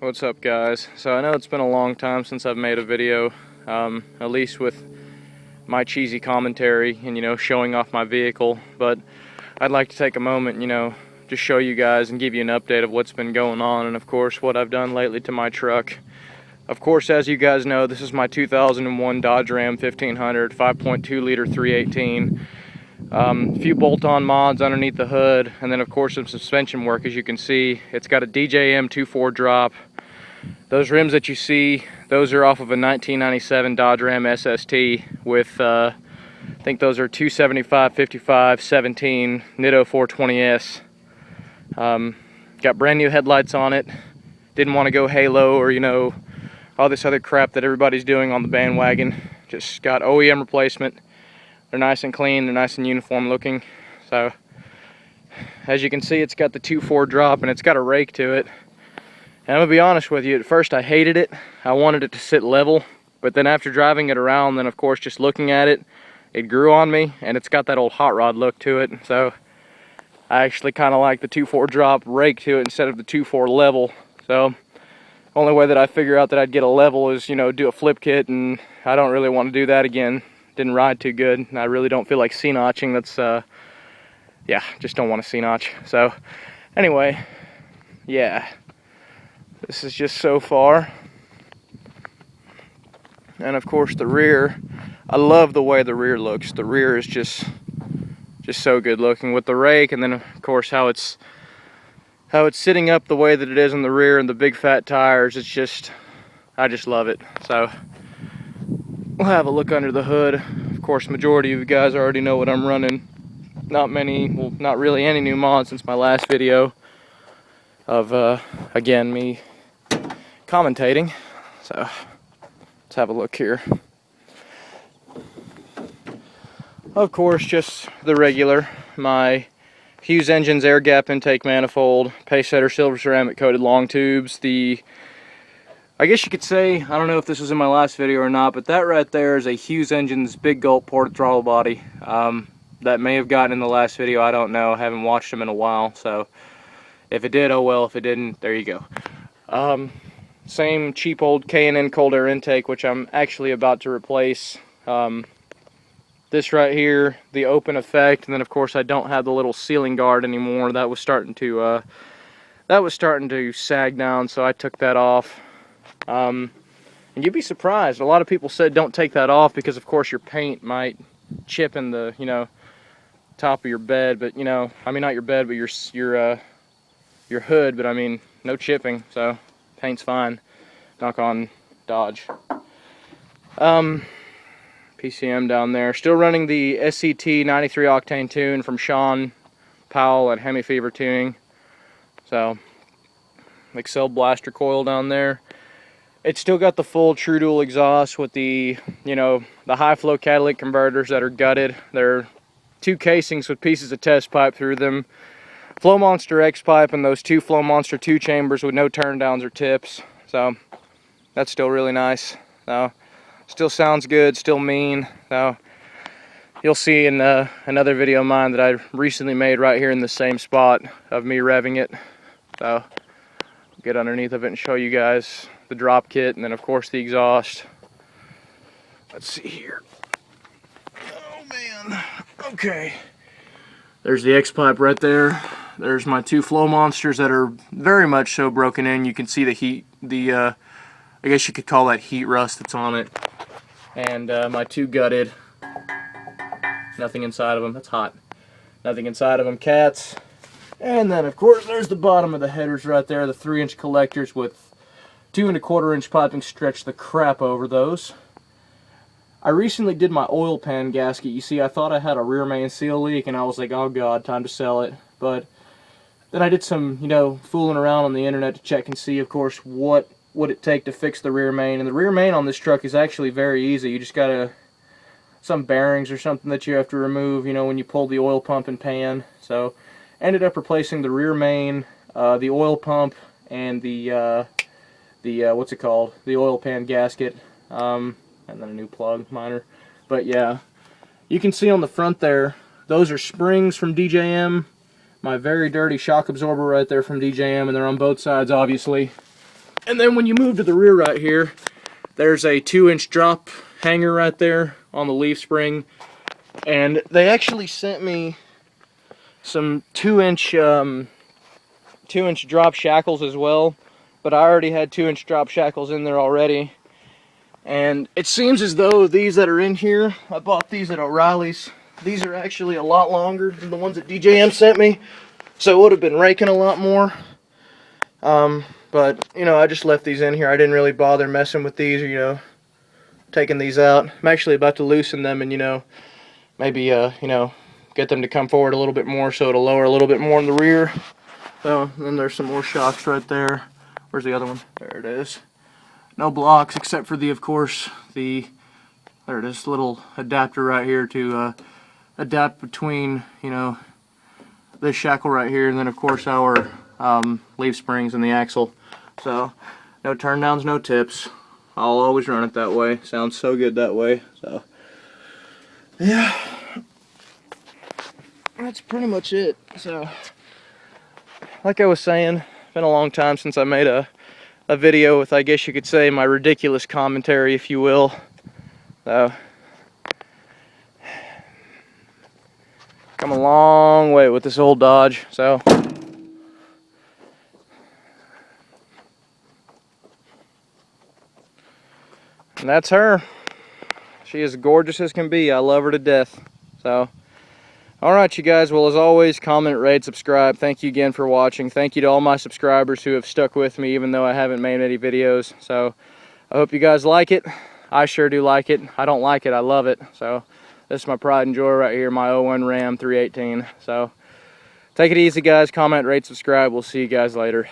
What's up, guys? So I know it's been a long time since I've made a video, at least with my cheesy commentary and showing off my vehicle, but I'd like to take a moment, just show you guys and give you an update of what's been going on, and of course what I've done lately to my truck. Of course, as you guys know, this is my 2001 Dodge Ram 1500 5.2 liter 318. A few bolt-on mods underneath the hood, and then of course some suspension work. As you can see, it's got a DJM 2.4 drop. Those rims that you see, those are off of a 1997 Dodge Ram SST with I think those are 275 55 17 Nitto 420s. Got brand new headlights on it. Didn't want to go halo or all this other crap that everybody's doing on the bandwagon. Just got OEM replacement. They're nice and clean, they're nice and uniform looking. So as you can see, it's got the 2.4 drop and it's got a rake to it. And I'm gonna be honest with you, at first I hated it. I wanted it to sit level, but then after driving it around, then of course just looking at it, it grew on me, and it's got that old hot rod look to it. So I actually kind of like the 2.4 drop rake to it instead of the 2.4 level. So only way that I figure out that I'd get a level is do a flip kit, and I don't really want to do that again. Didn't ride too good, and I really don't feel like C-notching. That's yeah, just don't want to C-notch. So anyway, yeah, this is just so far. And of course the rear, I love the way the rear looks. The rear is just so good looking with the rake, and then of course how it's sitting up the way that it is in the rear and the big fat tires. It's just, I just love it. So we'll have a look under the hood. Of course, majority of you guys already know what I'm running. Not many, well, not really any new mods since my last video of again, me commentating. So let's have a look here. Of course, just the regular, my Hughes Engines Air Gap intake manifold, Pacesetter silver ceramic coated long tubes. I guess you could say, I don't know if this was in my last video or not, but that right there is a Hughes Engines Big Gulp ported throttle body. That may have gotten in the last video, I don't know. I haven't watched them in a while, so if it did, oh well. If it didn't, there you go. Same cheap old K&N cold air intake, which I'm actually about to replace. This right here, the open effect, and then of course I don't have the little sealing guard anymore. That was starting to sag down, so I took that off. And you'd be surprised. A lot of people said don't take that off because of course your paint might chip in the top of your bed, but I mean not your bed, but your hood. But I mean no chipping, so paint's fine. Knock on Dodge. PCM down there. Still running the SCT 93 octane tune from Sean Powell at Hemi Fever tuning. So Acel blaster coil down there. It's still got the full true dual exhaust with the the high flow catalytic converters that are gutted. They're two casings with pieces of test pipe through them. Flowmonster X pipe and those two Flowmonster 2 chambers with no turndowns or tips. So that's still really nice. So still sounds good, still mean. So you'll see in another video of mine that I recently made right here in the same spot of me revving it. So get underneath of it and show you guys the drop kit, and then of course the exhaust. Let's see here. Oh man. Okay. There's the X pipe right there. There's my two Flowmonsters that are very much so broken in. You can see the heat, I guess you could call that heat rust that's on it. And my two gutted, nothing inside of them. That's hot. Nothing inside of them cats. And then of course there's the bottom of the headers right there, the 3-inch collectors with 2 1/4-inch piping. Stretch the crap over those. I recently did my oil pan gasket. You see, I thought I had a rear main seal leak, and I was like, oh god, time to sell it. But then I did some fooling around on the internet to check and see, of course, what would it take to fix the rear main. And the rear main on this truck is actually very easy. You just gotta, some bearings or something that you have to remove when you pull the oil pump and pan. So ended up replacing the rear main, the oil pump, and the what's it called, the oil pan gasket, and then a new plug, minor. But yeah, you can see on the front there, those are springs from DJM. My very dirty shock absorber right there from DJM, and they're on both sides, obviously. And then when you move to the rear right here, there's a 2-inch drop hanger right there on the leaf spring. And they actually sent me some 2-inch drop shackles as well. But I already had 2-inch drop shackles in there already. And it seems as though these that are in here, I bought these at O'Reilly's. These are actually a lot longer than the ones that DJM sent me. So it would have been raking a lot more. But, you know, I just left these in here. I didn't really bother messing with these or, you know, taking these out. I'm actually about to loosen them and, you know, maybe, you know, get them to come forward a little bit more so it'll lower a little bit more in the rear. So, then there's some more shocks right there. Where's the other one? There it is. No blocks except for the, of course, the, there it is, little adapter right here to adapt between, you know, this shackle right here and then, of course, our leaf springs and the axle. So, no turndowns, no tips. I'll always run it that way. Sounds so good that way. So, yeah, that's pretty much it. So, like I was saying, it's been a long time since I made a video with, I guess you could say, my ridiculous commentary, if you will. So, come a long way with this old Dodge. So, and that's her. She is gorgeous as can be. I love her to death. So, alright you guys, well as always, comment, rate, subscribe. Thank you again for watching. Thank you to all my subscribers who have stuck with me even though I haven't made any videos. So, I hope you guys like it. I sure do like it. I don't like it, I love it. So, this is my pride and joy right here, my 01 Ram 318. So, take it easy guys, comment, rate, subscribe. We'll see you guys later.